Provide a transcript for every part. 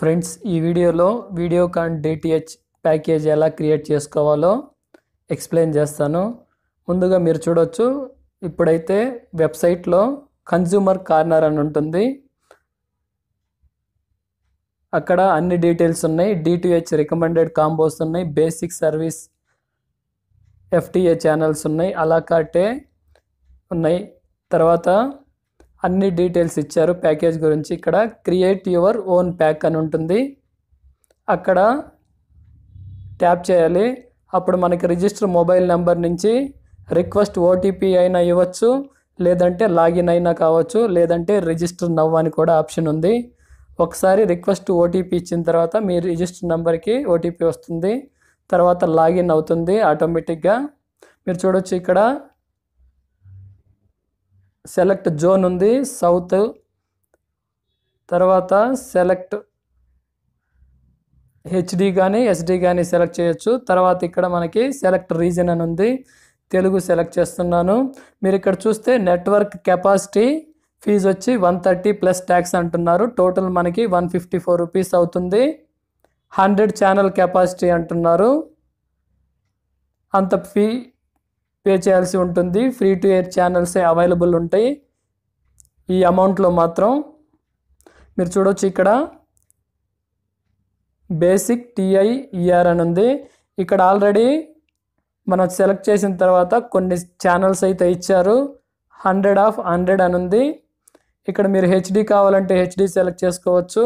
Friends ఈ వీడియోలో Videocon DTH package ఎలా క్రియేట్ చేసుకోవాలో ఎక్స్ప్లెయిన్ చేస్తాను. ముందుగా మీరు చూడొచ్చు, ఇప్పుడైతే వెబ్సైట్లో కన్జ్యూమర్ కార్నర్ అని ఉంటుంది. అక్కడ అన్ని డీటెయిల్స్ ఉన్నాయి. డిటిహెచ్ రికమెండెడ్ కాంబోస్ ఉన్నాయి, బేసిక్ సర్వీస్ ఎఫ్టీఏ ఛానల్స్ ఉన్నాయి, అలా కార్టే ఉన్నాయి. తర్వాత అన్ని డీటెయిల్స్ ఇచ్చారు ప్యాకేజ్ గురించి. ఇక్కడ క్రియేట్ యువర్ ఓన్ ప్యాక్ అని ఉంటుంది, అక్కడ ట్యాప్ చేయాలి. అప్పుడు మనకి రిజిస్టర్ మొబైల్ నెంబర్ నుంచి రిక్వెస్ట్ ఓటీపీ అయినా ఇవ్వచ్చు, లేదంటే లాగిన్ అయినా కావచ్చు, లేదంటే రిజిస్టర్ నవ్ అని కూడా ఆప్షన్ ఉంది. ఒకసారి రిక్వెస్ట్ ఓటీపీ ఇచ్చిన తర్వాత మీ రిజిస్టర్ నెంబర్కి ఓటీపీ వస్తుంది, తర్వాత లాగిన్ అవుతుంది ఆటోమేటిక్గా. మీరు చూడొచ్చు, ఇక్కడ సెలెక్ట్ జోన్ ఉంది, సౌత్. తర్వాత సెలెక్ట్ హెచ్డి కానీ ఎస్డి కానీ సెలెక్ట్ చేయొచ్చు. తర్వాత ఇక్కడ మనకి సెలెక్ట్ రీజన్ అని ఉంది, తెలుగు సెలెక్ట్ చేస్తున్నాను. మీరు ఇక్కడ చూస్తే నెట్వర్క్ కెపాసిటీ ఫీజు వచ్చి 130 ప్లస్ ట్యాక్స్ అంటున్నారు. టోటల్ మనకి 154 రూపీస్ అవుతుంది. 100 ఛానల్ కెపాసిటీ అంటున్నారు, అంత ఫీ పే చేయాల్సి ఉంటుంది. ఫ్రీ టు ఎయిర్ ఛానల్సే అవైలబుల్ ఉంటాయి ఈ అమౌంట్లో మాత్రం. మీరు చూడొచ్చు, ఇక్కడ బేసిక్ టిఐఈఆర్ అని ఉంది. ఇక్కడ ఆల్రెడీ మనం సెలెక్ట్ చేసిన తర్వాత కొన్ని ఛానల్స్ అయితే ఇచ్చారు. 100 ఆఫ్ 100 అని ఉంది. ఇక్కడ మీరు హెచ్డి కావాలంటే హెచ్డి సెలెక్ట్ చేసుకోవచ్చు,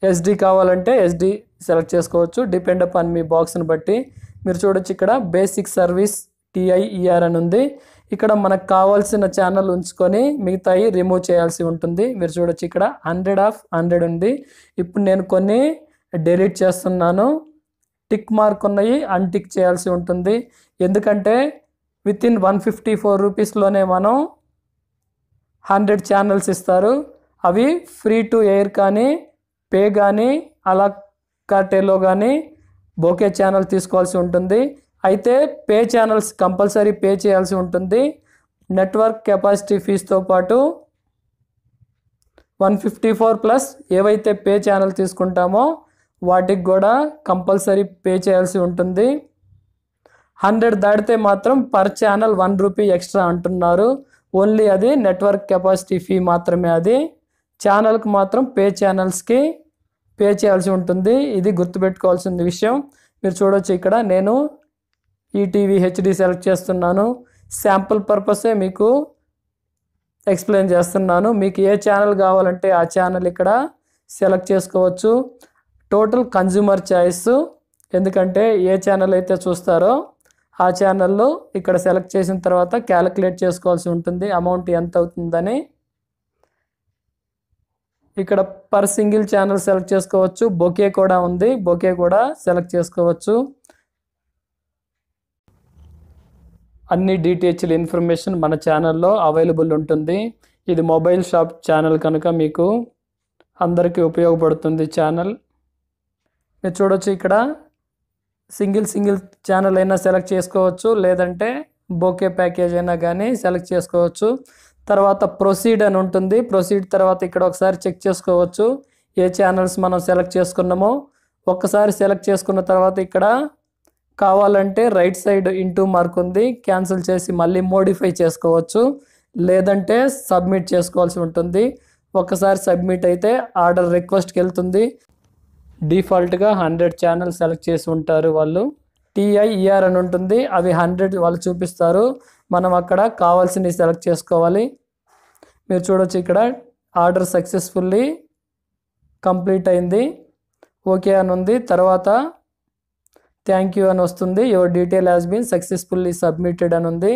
ఎస్డి కావాలంటే ఎస్డి సెలెక్ట్ చేసుకోవచ్చు, డిపెండ్ అపాన్ మీ బాక్స్ని బట్టి. మీరు చూడొచ్చు, ఇక్కడ బేసిక్ సర్వీస్ టిఐఈఆర్ అని ఉంది. ఇక్కడ మనకు కావాల్సిన ఛానల్ ఉంచుకొని మిగతాయి రిమూవ్ చేయాల్సి ఉంటుంది. మీరు చూడొచ్చు, ఇక్కడ 100 ఆఫ్ 100 ఉంది. ఇప్పుడు నేను కొన్ని డిలీట్ చేస్తున్నాను. టిక్ మార్క్ ఉన్నాయి, అన్టిక్ చేయాల్సి ఉంటుంది. ఎందుకంటే వితిన్ 154 రూపీస్లోనే మనం 100 ఛానల్స్ ఇస్తారు. అవి ఫ్రీ టు ఎయిర్ కానీ పే కానీ అలా కార్టేలో కానీ బోకే ఛానల్ తీసుకోవాల్సి ఉంటుంది. అయితే పే ఛానల్స్ కంపల్సరీ పే చేయాల్సి ఉంటుంది. నెట్వర్క్ కెపాసిటీ ఫీజుతో పాటు 154 ప్లస్ ఏవైతే పే ఛానల్ తీసుకుంటామో వాటికి కూడా కంపల్సరీ పే చేయాల్సి ఉంటుంది. 100 దాటితే మాత్రం పర్ ఛానల్ 1 రూపీ ఎక్స్ట్రా అంటున్నారు. ఓన్లీ అది నెట్వర్క్ కెపాసిటీ ఫీ మాత్రమే. అది ఛానల్కి మాత్రం పే ఛానల్స్కి పే చేయాల్సి ఉంటుంది. ఇది గుర్తుపెట్టుకోవాల్సిన విషయం. మీరు చూడొచ్చు, ఇక్కడ నేను ఈటీవీ హెచ్డి సెలెక్ట్ చేస్తున్నాను. శాంపుల్ పర్పసే మీకు ఎక్స్ప్లెయిన్ చేస్తున్నాను. మీకు ఏ ఛానల్ కావాలంటే ఆ ఛానల్ ఇక్కడ సెలెక్ట్ చేసుకోవచ్చు. టోటల్ కన్జ్యూమర్ చాయిస్, ఎందుకంటే ఏ ఛానల్ అయితే చూస్తారో ఆ ఛానల్లో ఇక్కడ సెలెక్ట్ చేసిన తర్వాత క్యాలిక్యులేట్ చేసుకోవాల్సి ఉంటుంది అమౌంట్ ఎంత అవుతుందని. ఇక్కడ పర్ సింగిల్ ఛానల్ సెలెక్ట్ చేసుకోవచ్చు. బొకే కూడా ఉంది, బొకే కూడా సెలెక్ట్ చేసుకోవచ్చు. అన్ని డిటిహెచ్ల ఇన్ఫర్మేషన్ మన ఛానల్లో అవైలబుల్ ఉంటుంది. ఇది మొబైల్ షాప్ ఛానల్ కనుక మీకు అందరికీ ఉపయోగపడుతుంది ఛానల్. మీరు చూడొచ్చు, ఇక్కడ సింగిల్ ఛానల్ అయినా సెలెక్ట్ చేసుకోవచ్చు, లేదంటే బోకే ప్యాకేజ్ అయినా కానీ సెలెక్ట్ చేసుకోవచ్చు. తర్వాత ప్రొసీడ్ అని ఉంటుంది. ప్రొసీడ్ తర్వాత ఇక్కడ ఒకసారి చెక్ చేసుకోవచ్చు ఏ ఛానల్స్ మనం సెలెక్ట్ చేసుకున్నామో. ఒక్కసారి సెలెక్ట్ చేసుకున్న తర్వాత ఇక్కడ కావాలంటే రైట్ సైడ్ ఇంటూ మార్క్ ఉంది, క్యాన్సిల్ చేసి మళ్ళీ మోడిఫై చేసుకోవచ్చు, లేదంటే సబ్మిట్ చేసుకోవాల్సి ఉంటుంది. ఒక్కసారి సబ్మిట్ అయితే ఆర్డర్ రిక్వెస్ట్కి వెళ్తుంది. డిఫాల్ట్గా 100 ఛానల్ సెలెక్ట్ చేసి ఉంటారు వాళ్ళు. టిఐఈఆర్ అని ఉంటుంది, అవి 100 వాళ్ళు చూపిస్తారు. మనం అక్కడ కావాల్సినవి సెలెక్ట్ చేసుకోవాలి. మీరు చూడొచ్చు, ఇక్కడ ఆర్డర్ సక్సెస్ఫుల్లీ కంప్లీట్ అయింది, ఓకే అని ఉంది. తర్వాత థ్యాంక్ యూ అని వస్తుంది. Your detail has been successfully submitted అని ఉంది.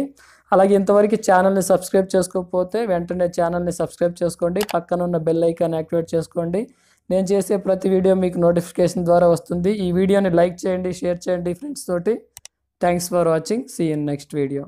అలాగే ఇంతవరకు ఛానల్ని సబ్స్క్రైబ్ చేసుకోకపోతే వెంటనే ఛానల్ని సబ్స్క్రైబ్ చేసుకోండి, పక్కన ఉన్న బెల్ ఐకాన్ యాక్టివేట్ చేసుకోండి. నేను చేసే ప్రతి వీడియో మీకు నోటిఫికేషన్ ద్వారా వస్తుంది. ఈ వీడియోని లైక్ చేయండి, షేర్ చేయండి ఫ్రెండ్స్ తోటి. Thanks for watching. See in next video.